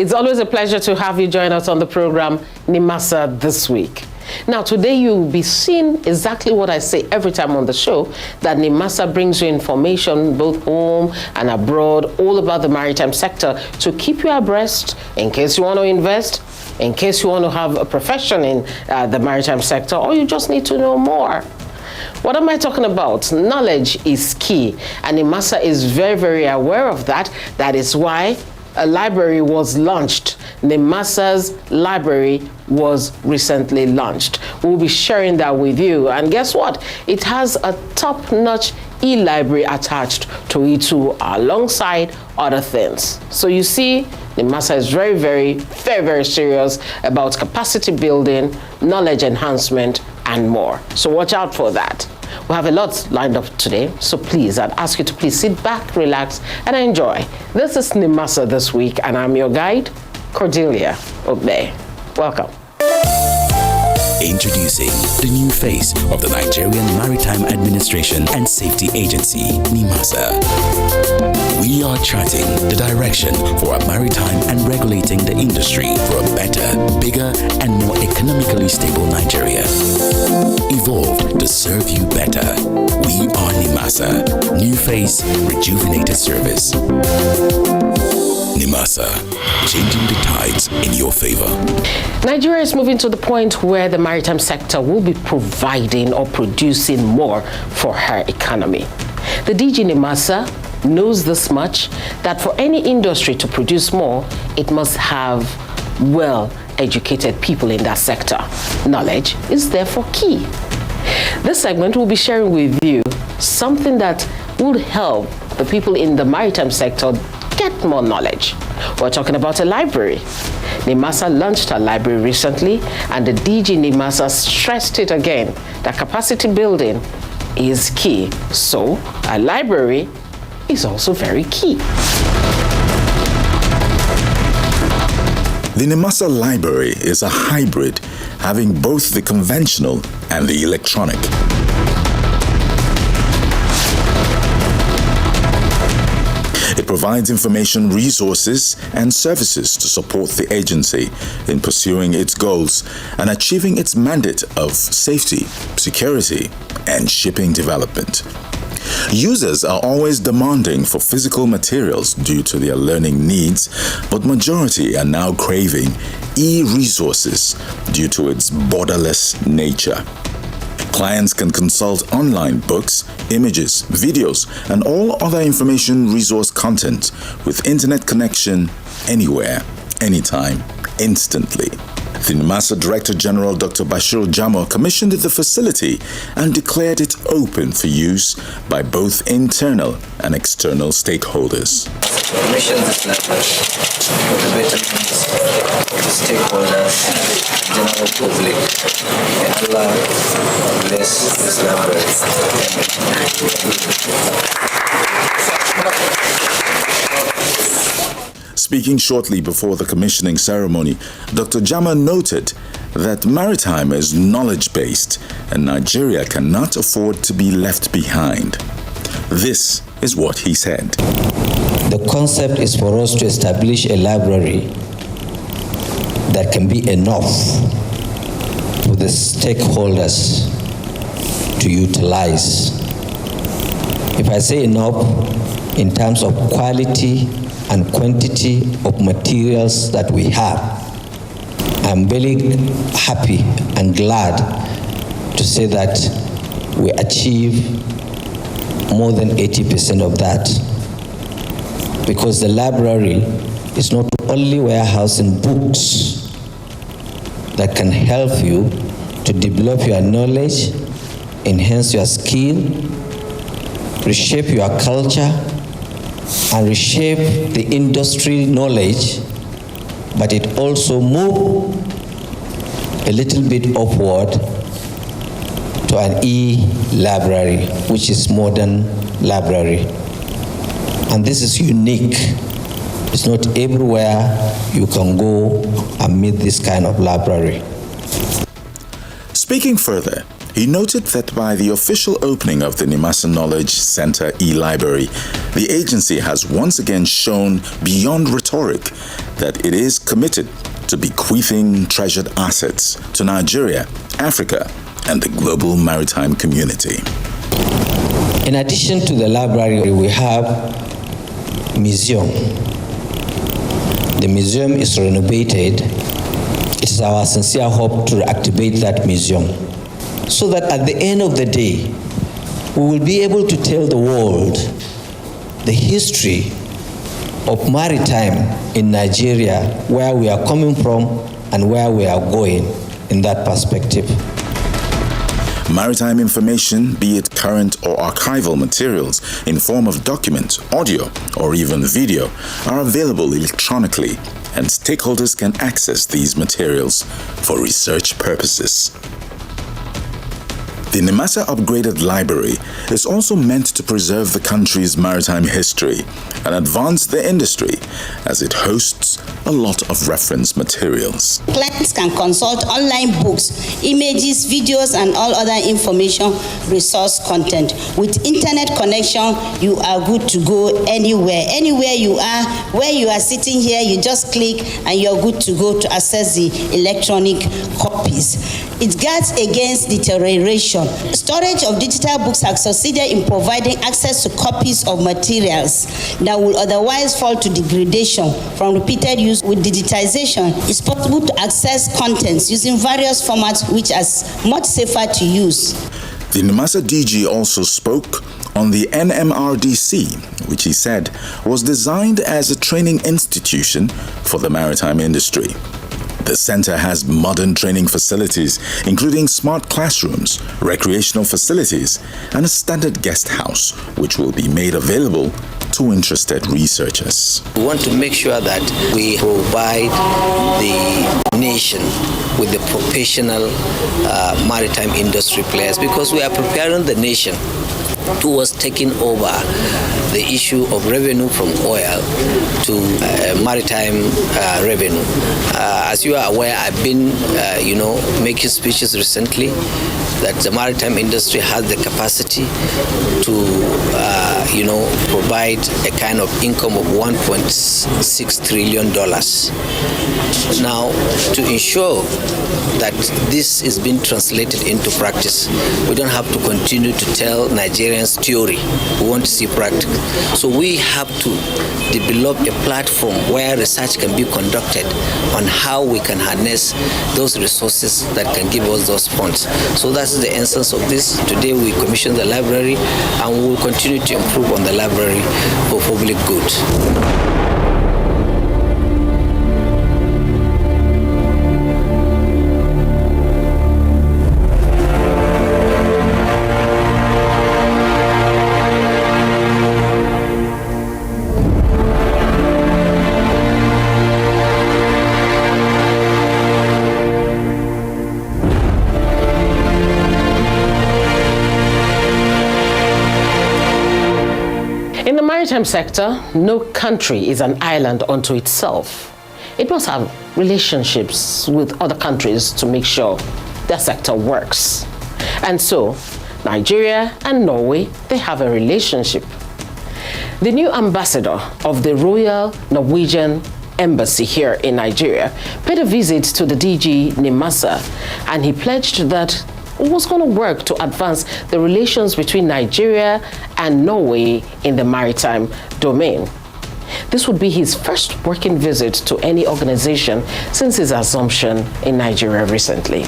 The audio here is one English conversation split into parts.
It's always a pleasure to have you join us on the program NIMASA This Week. Now, today you'll be seeing exactly what I say every time on the show, that NIMASA brings you information both home and abroad, all about the maritime sector to keep you abreast in case you want to invest, in case you want to have a profession in the maritime sector, or you just need to know more. What am I talking about? Knowledge is key, and NIMASA is very, very aware of that. That is why a library was launched. NIMASA's library was recently launched. We'll be sharing that with you. And guess what? It has a top-notch e-library attached to it too, alongside other things. So you see, NIMASA is very, very serious about capacity building, knowledge enhancement, and more. So watch out for that. We have a lot lined up today, so please, I'd ask you to please sit back, relax, and enjoy. This is NIMASA This Week, and I'm your guide, Cordelia Obey. Welcome. Introducing the new face of the Nigerian Maritime Administration and Safety Agency, NIMASA. We are charting the direction for our maritime and regulating the industry for a better, bigger, and more economically stable Nigeria. Evolved to serve you better. We are NIMASA. New face, rejuvenated service. NIMASA, changing the tides in your favor. Nigeria is moving to the point where the maritime sector will be providing or producing more for her economy. The DG NIMASA knows this much, that for any industry to produce more, it must have well-educated people in that sector. Knowledge is therefore key. This segment will be sharing with you something that would help the people in the maritime sector get more knowledge. We're talking about a library. NIMASA launched a library recently, and the DG NIMASA stressed it again that capacity building is key. So a library is also very key. The NIMASA library is a hybrid, having both the conventional and the electronic. It provides information, resources, and services to support the agency in pursuing its goals and achieving its mandate of safety, security, and shipping development. Users are always demanding for physical materials due to their learning needs, but majority are now craving e-resources due to its borderless nature. Clients can consult online books, images, videos, and all other information resource content with internet connection anywhere, anytime, instantly. The NIMASA Director General Dr. Bashir Jamo commissioned the facility and declared it open for use by both internal and external stakeholders. Commission this library for the betterment of the stakeholders and general public. May Allah bless this library. Speaking shortly before the commissioning ceremony, Dr. Jama noted that maritime is knowledge-based and Nigeria cannot afford to be left behind. This is what he said. The concept is for us to establish a library that can be enough for the stakeholders to utilize. If I say enough, in terms of quality and quantity of materials that we have, I'm very happy and glad to say that we achieve more than 80% of that, because the library is not only warehousing books that can help you to develop your knowledge, enhance your skill, reshape your culture, and reshape the industry knowledge, but it also moves a little bit upward to an e-library, which is modern library. And this is unique. It's not everywhere you can go and meet this kind of library. Speaking further, he noted that by the official opening of the NIMASA Knowledge Center e-library, the agency has once again shown beyond rhetoric that it is committed to bequeathing treasured assets to Nigeria, Africa, and the global maritime community. In addition to the library, we have museum. The museum is renovated. It is our sincere hope to reactivate that museum so that at the end of the day, we will be able to tell the world the history of maritime in Nigeria, where we are coming from and where we are going in that perspective. Maritime information, be it current or archival materials in form of document, audio, or even video, are available electronically, and stakeholders can access these materials for research purposes. The NIMASA upgraded library is also meant to preserve the country's maritime history and advance the industry, as it hosts a lot of reference materials. Clients can consult online books, images, videos, and all other information resource content. With internet connection, you are good to go anywhere. Anywhere you are, where you are sitting here, you just click and you're good to go to access the electronic copies. It guards against deterioration. Storage of digital books has succeeded in providing access to copies of materials that will otherwise fall to degradation from repeated use. With digitization, it's possible to access contents using various formats which are much safer to use. The NIMASA DG also spoke on the NMRDC, which he said was designed as a training institution for the maritime industry. The center has modern training facilities, including smart classrooms, recreational facilities, and a standard guest house, which will be made available to interested researchers. We want to make sure that we provide the nation with the professional maritime industry players, because we are preparing the nation towards taking over the issue of revenue from oil to maritime revenue. As you are aware, I've been, making speeches recently that the maritime industry has the capacity to, provide a kind of income of $1.6 trillion. Now, to ensure that this is being translated into practice, we don't have to continue to tell Nigerians theory. We want to see practice. So we have to develop a platform where research can be conducted on how we can harness those resources that can give us those funds. So that's the essence of this. Today we commissioned the library, and we will continue to improve on the library for public good. In the maritime sector, no country is an island unto itself. It must have relationships with other countries to make sure their sector works. And so, Nigeria and Norway, they have a relationship. The new ambassador of the Royal Norwegian Embassy here in Nigeria paid a visit to the DG NIMASA, and he pledged that it was going to work to advance the relations between Nigeria and Norway in the maritime domain. This would be his first working visit to any organization since his assumption in Nigeria recently.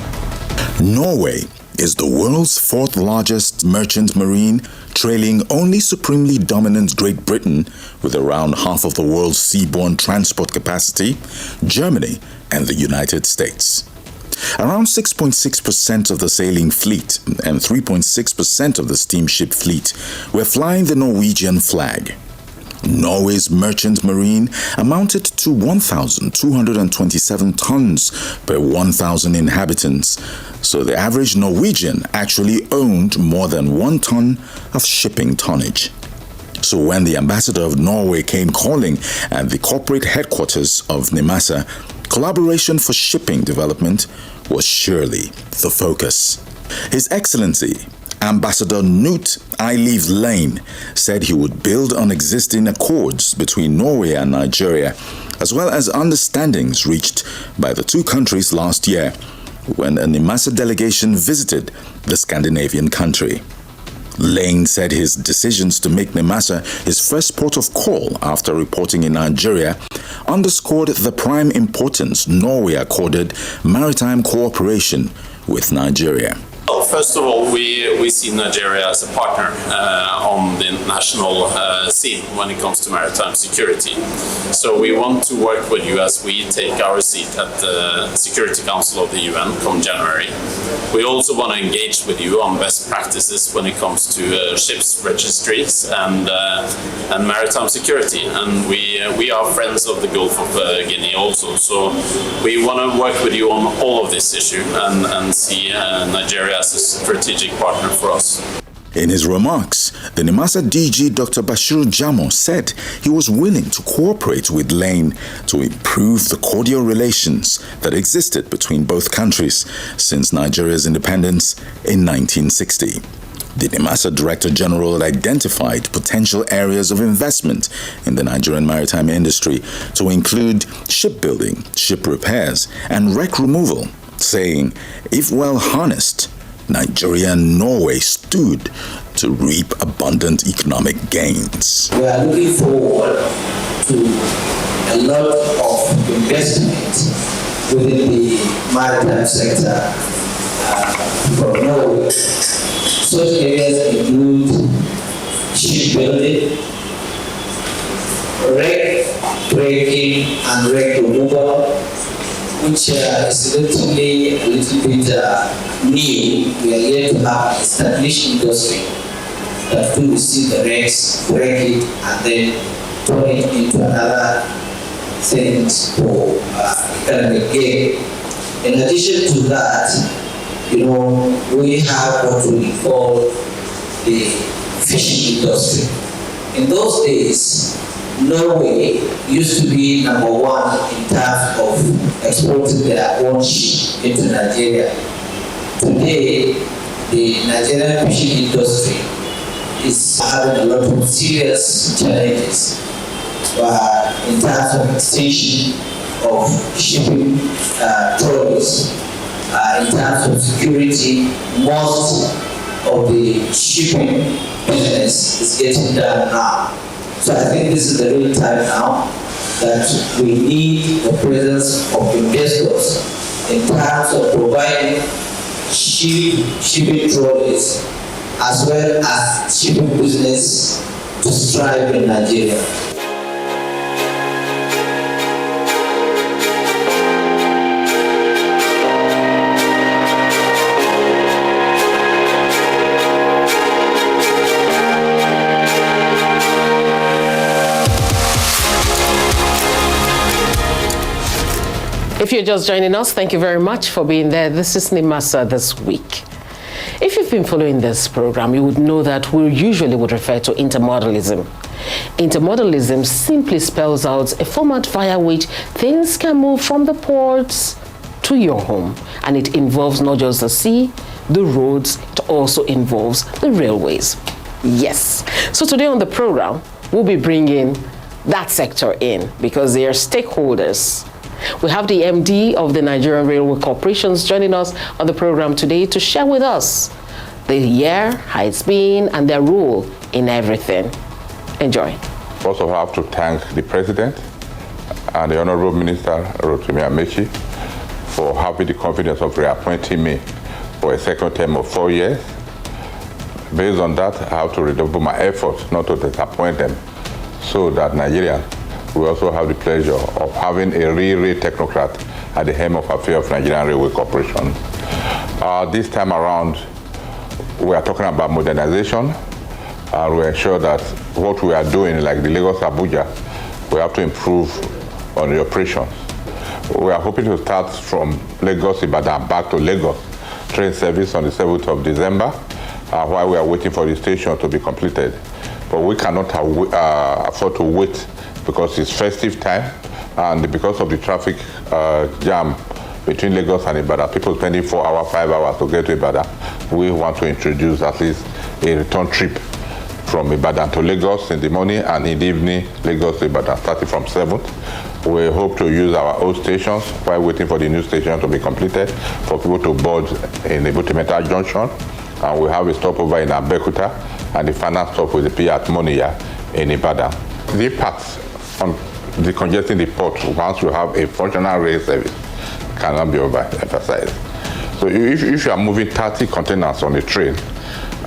Norway is the world's fourth largest merchant marine, trailing only supremely dominant Great Britain with around half of the world's seaborne transport capacity, Germany, and the United States. Around 6.6% of the sailing fleet and 3.6% of the steamship fleet were flying the Norwegian flag. Norway's merchant marine amounted to 1,227 tons per 1,000 inhabitants, so the average Norwegian actually owned more than 1 ton of shipping tonnage. So when the ambassador of Norway came calling at the corporate headquarters of NIMASA, collaboration for shipping development was surely the focus. His Excellency, Ambassador Knut Eiliv Lane, said he would build on existing accords between Norway and Nigeria as well as understandings reached by the two countries last year when a NIMASA delegation visited the Scandinavian country. Lane said his decisions to make NIMASA his first port of call after reporting in Nigeria underscored the prime importance Norway accorded maritime cooperation with Nigeria. Well, first of all, we see Nigeria as a partner on the international scene when it comes to maritime security. So we want to work with you as we take our seat at the Security Council of the UN come January. We also want to engage with you on best practices when it comes to ships registries and maritime security. And we are friends of the Gulf of Guinea also. So we want to work with you on all of this issue and see Nigeria as a strategic partner for us. In his remarks, the NIMASA DG Dr. Bashir Jamo said he was willing to cooperate with Lane to improve the cordial relations that existed between both countries since Nigeria's independence in 1960. The NIMASA Director General identified potential areas of investment in the Nigerian maritime industry to include shipbuilding, ship repairs, and wreck removal, saying, if well harnessed, Nigeria and Norway stood to reap abundant economic gains. We are looking forward to a lot of investment within the maritime sector from Norway. Such areas include shipbuilding, wreck breaking and wreck removal, which is relatively a little bit new. We are yet to have an established industry that will receive the wrecks, break it, and then turn it into another things for economic gain. In addition to that, we have what we call the fishing industry. In those days, Norway used to be number one in terms of exporting their own ship into Nigeria. Today, the Nigerian fishing industry is having a lot of serious challenges in terms of extension of shipping trolleys. In terms of security, most of the shipping business is getting done now. So I think this is the real time now that we need the presence of investors in terms of providing shipping trolleys as well as shipping business to strive in Nigeria. If you're just joining us, thank you very much for being there. This is NIMASA This Week. If you've been following this program, you would know that we usually would refer to intermodalism. Intermodalism simply spells out a format via which things can move from the ports to your home. And it involves not just the sea, the roads, it also involves the railways. Yes. So today on the program, we'll be bringing that sector in because they are stakeholders. We have the MD of the Nigerian Railway Corporations joining us on the program today to share with us the year, how it's been, and their role in everything. Enjoy. First of all, I have to thank the President and the Honorable Minister, Rotimi Amechi, for having the confidence of reappointing me for a second term of 4 years. Based on that, I have to redouble my efforts not to disappoint them so that Nigeria we also have the pleasure of having a real technocrat at the helm of affairs of Nigerian Railway Corporation. This time around, we are talking about modernization, and we ensure that what we are doing, like the Lagos-Abuja, we have to improve on the operations. We are hoping to start from Lagos-Ibadan back to Lagos train service on the 7th of December, while we are waiting for the station to be completed. But we cannot afford to wait because it's festive time and because of the traffic jam between Lagos and Ibadan, people spending 4 hours, 5 hours to get to Ibadan. We want to introduce at least a return trip from Ibadan to Lagos in the morning and in the evening, Lagos to Ibadan, starting from 7th. We hope to use our old stations while waiting for the new station to be completed for people to board in the Butimeta Junction. And we have a stopover in Abeokuta, and the final stop will be at Moniya in Ibadan. The impact on decongesting the port once you have a functional rail service cannot be overemphasized. So if you are moving 30 containers on a train,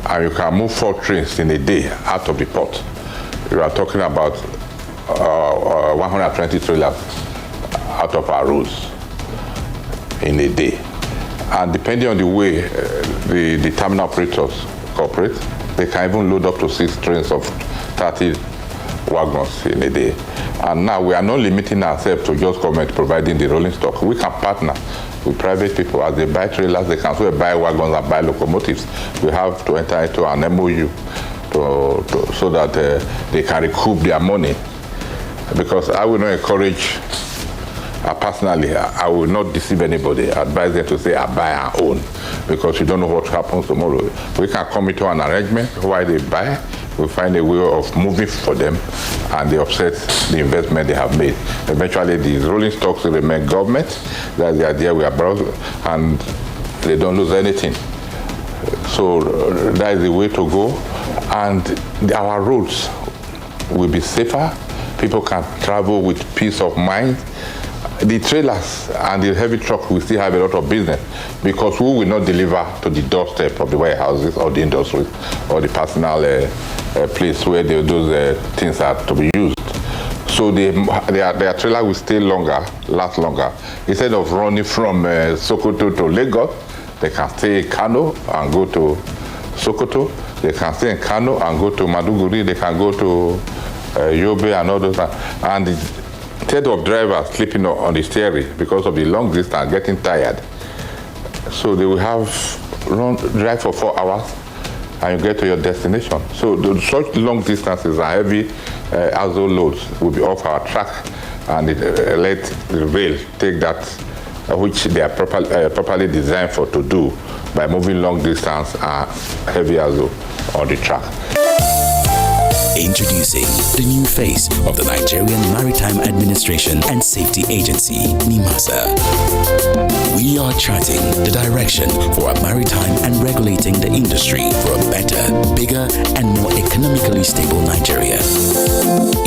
and you can move 4 trains in a day out of the port, you are talking about 120 trailers out of our roads in a day. And depending on the way the terminal operators cooperate, they can even load up to 6 trains of 30 wagons in a day. And now we are not limiting ourselves to just government providing the rolling stock. We can partner with private people. As they buy trailers, they can also buy wagons and buy locomotives. We have to enter into an MOU so that they can recoup their money. Because I will not encourage, personally, I will not deceive anybody. I advise them to say, I buy our own, because you don't know what happens tomorrow. We can come into an arrangement while they buy. We find a way of moving for them, and they offset the investment they have made. Eventually, these rolling stocks will remain government. That's the idea we are brought, and they don't lose anything. So that is the way to go, and our roads will be safer. People can travel with peace of mind. The trailers and the heavy truck will still have a lot of business, because we will not deliver to the doorstep of the warehouses or the industries or the personal place where those things are to be used. So their trailer will stay longer, last longer. Instead of running from Sokoto to Lagos, they can stay in Kano and go to Sokoto. They can stay in Kano and go to Maduguri. They can go to Yobe and all those. And instead of drivers sleeping on the steering because of the long distance, getting tired, so they will have drive for 4 hours and you get to your destination. So such long distances and heavy ASO loads will be off our track, and let the rail take that which they are properly designed for to do by moving long distance and heavy ASO on the track. Introducing the new face of the Nigerian Maritime Administration and Safety Agency, NIMASA. We are charting the direction for a maritime and regulating the industry for a better, bigger, and more economically stable Nigeria.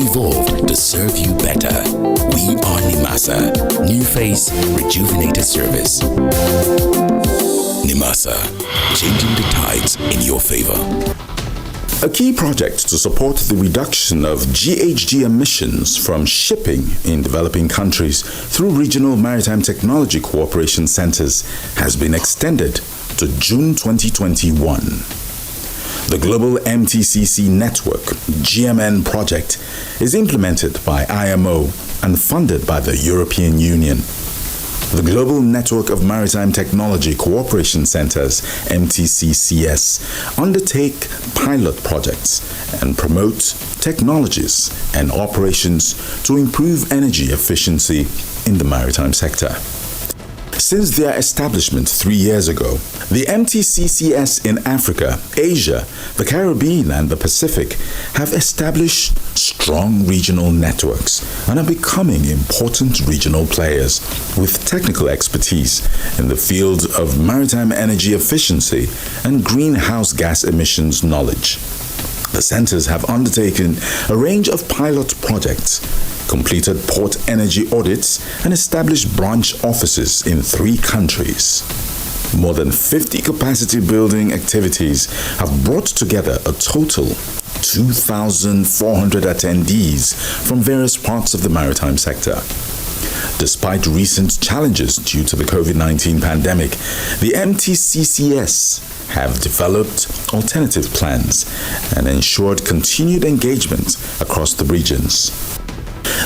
Evolved to serve you better. We are NIMASA. New face, rejuvenated service. NIMASA, changing the tides in your favor. A key project to support the reduction of GHG emissions from shipping in developing countries through regional maritime technology cooperation centers has been extended to June 2021. The Global MTCC Network (GMN) project is implemented by IMO and funded by the European Union. The Global Network of Maritime Technology Cooperation Centers, MTCCS, undertake pilot projects and promote technologies and operations to improve energy efficiency in the maritime sector. Since their establishment 3 years ago, the MTCCS in Africa, Asia, the Caribbean, and the Pacific have established strong regional networks and are becoming important regional players with technical expertise in the field of maritime energy efficiency and greenhouse gas emissions knowledge. The centers have undertaken a range of pilot projects, completed port energy audits, and established branch offices in 3 countries. More than 50 capacity building activities have brought together a total 2,400 attendees from various parts of the maritime sector. Despite recent challenges due to the COVID-19 pandemic, the MTCCS have developed alternative plans and ensured continued engagement across the regions.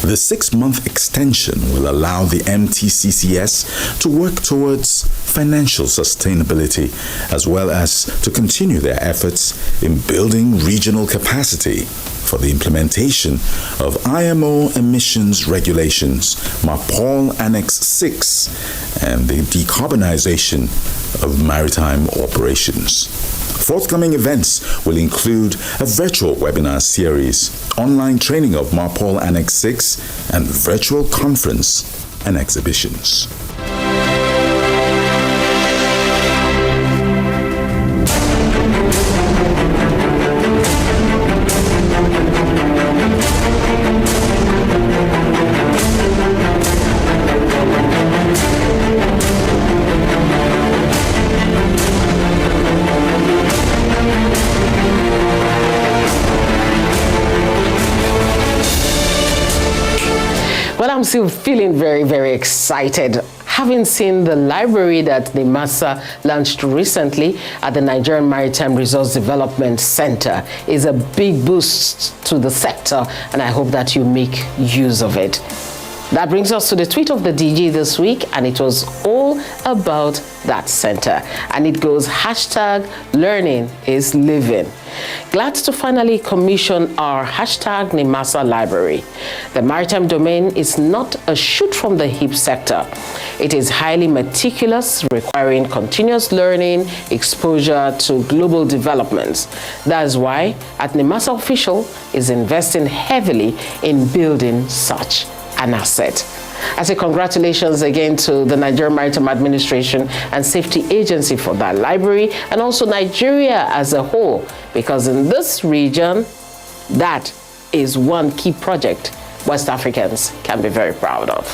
The 6-month extension will allow the MTCCS to work towards financial sustainability, as well as to continue their efforts in building regional capacity for the implementation of IMO emissions regulations, MARPOL Annex 6, and the decarbonization of maritime operations. Forthcoming events will include a virtual webinar series, online training of MARPOL Annex 6, and virtual conference and exhibitions. Well, I'm still feeling very, very excited. Having seen the library that NIMASA launched recently at the Nigerian Maritime Resource Development Center is a big boost to the sector, and I hope that you make use of it. That brings us to the tweet of the DG this week, and it was all about that center. And it goes, #learning is living. Glad to finally commission our #NIMASA library. The maritime domain is not a shoot from the hip sector. It is highly meticulous, requiring continuous learning, exposure to global developments. That is why at NIMASA Official is investing heavily in building such an asset. I say congratulations again to the Nigerian Maritime Administration and Safety Agency for that library, and also Nigeria as a whole, because in this region, that is one key project West Africans can be very proud of.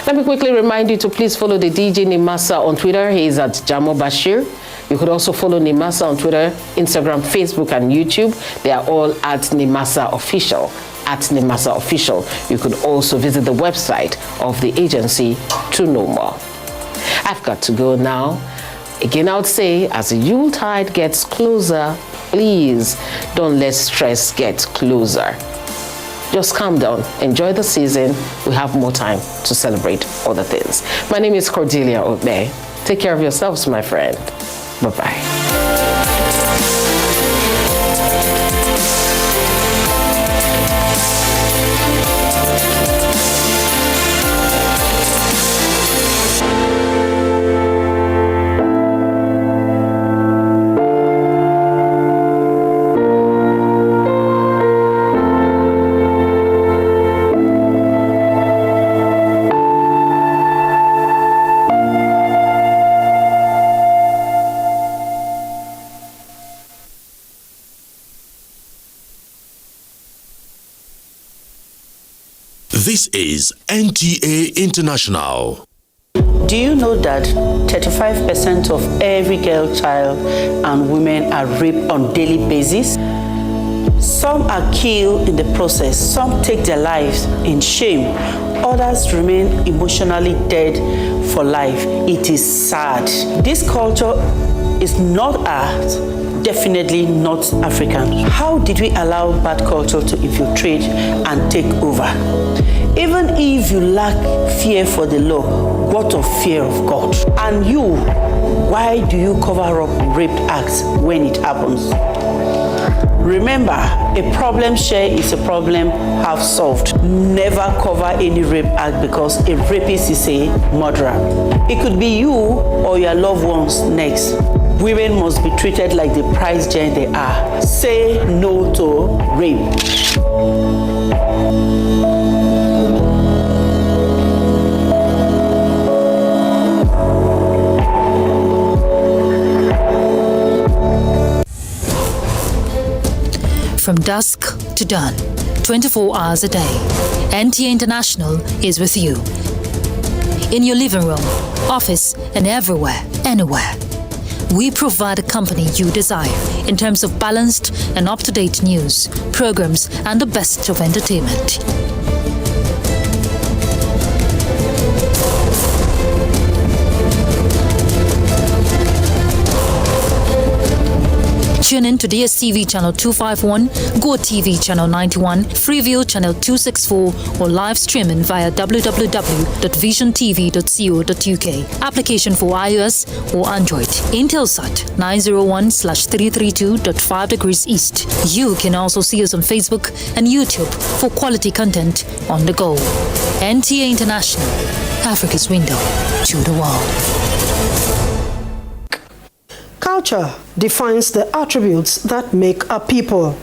Let me quickly remind you to please follow the DG NIMASA on Twitter. He is at Jamo Bashir. You could also follow NIMASA on Twitter, Instagram, Facebook, and YouTube. They are all at NIMASA Official. At NIMASA Official. You could also visit the website of the agency to know more. I've got to go now. Again, I would say, as the Yuletide gets closer, please don't let stress get closer. Just calm down, enjoy the season. We have more time to celebrate other things. My name is Cordelia Ogbe. Take care of yourselves, my friend. Bye-bye. This is NTA International. Do you know that 35% of every girl child and women are raped on daily basis? Some are killed in the process, some take their lives in shame, others remain emotionally dead for life. It is sad. This culture is not ours, definitely not African. How did we allow bad culture to infiltrate and take over? Even if you lack fear for the law, what of fear of God? And you, why do you cover up rape acts when it happens? Remember, a problem shared is a problem half solved. Never cover any rape act because a rapist is a murderer. It could be you or your loved ones next. Women must be treated like the prize gem they are. Say no to rape. From dusk to dawn, 24 hours a day, NTA International is with you. In your living room, office, and everywhere, anywhere. We provide a company you desire in terms of balanced and up-to-date news, programs, and the best of entertainment. Tune in to DSTV channel 251, Go TV channel 91, Freeview channel 264, or live streaming via www.visiontv.co.uk. Application for iOS or Android. Intelsat 901/332.5 degrees east. You can also see us on Facebook and YouTube for quality content on the go. NTA International, Africa's window to the world. Culture defines the attributes that make a people.